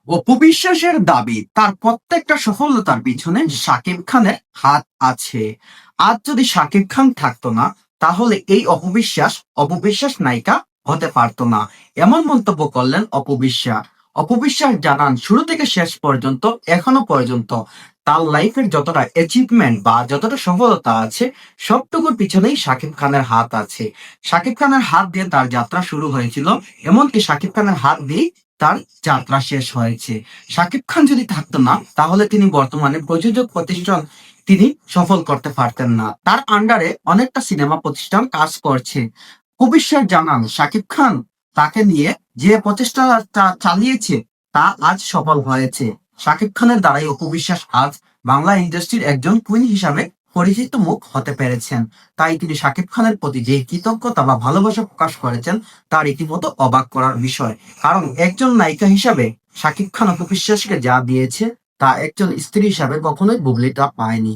অপবিশ্বাসের দাবি তার প্রত্যেকটা সফলতার পিছনে শাকিব খানের হাত আছে। আজ যদি শাকিব খান থাকতো না, তাহলে এই অপবিশ্বাস নায়িকা হতে পারতো না। এমন মন্তব্য করলেন অপবিশ্বাস। অপবিশ্বাস জানান, শুরু থেকে শেষ পর্যন্ত এখনো পর্যন্ত তার লাইফের যতটা অ্যাচিভমেন্ট বা যতটা সফলতা আছে, সবটুকুর পিছনেই শাকিব খানের হাত আছে। শাকিব খানের হাত দিয়ে তার যাত্রা শুরু হয়েছিল, এমনকি শাকিব খানের হাত দিয়ে তার যাত্রা শেষ হয়েছে। শাকিব খান যদি থাকতো না, তাহলে তিনি বর্তমানে প্রযোজক প্রতিষ্ঠান তিনি সফল করতে পারতেন না। তার আন্ডারে অনেকটা সিনেমা প্রতিষ্ঠান কাজ করছে। কবিশ্বাস জানান, শাকিব খান তাকে নিয়ে যে প্রচেষ্টাটা চালিয়েছে তা আজ সফল হয়েছে। শাকিব খানের দ্বারাই অপবিশ্বাস আজ বাংলা ইন্ডাস্ট্রির একজন কুইন হিসাবে পরিচিত মুখ হতে পেরেছেন। তাই তিনি শাকিব খানের প্রতি যে কৃতজ্ঞতা বা ভালোবাসা প্রকাশ করেছেন, তা রীতিমতো অবাক করার বিষয়। কারণ একজন নায়িকা হিসাবে শাকিব খান অপু বিশ্বাসকে যা দিয়েছে, তা একজন স্ত্রী হিসাবে কখনোই বুবলি তা পায়নি।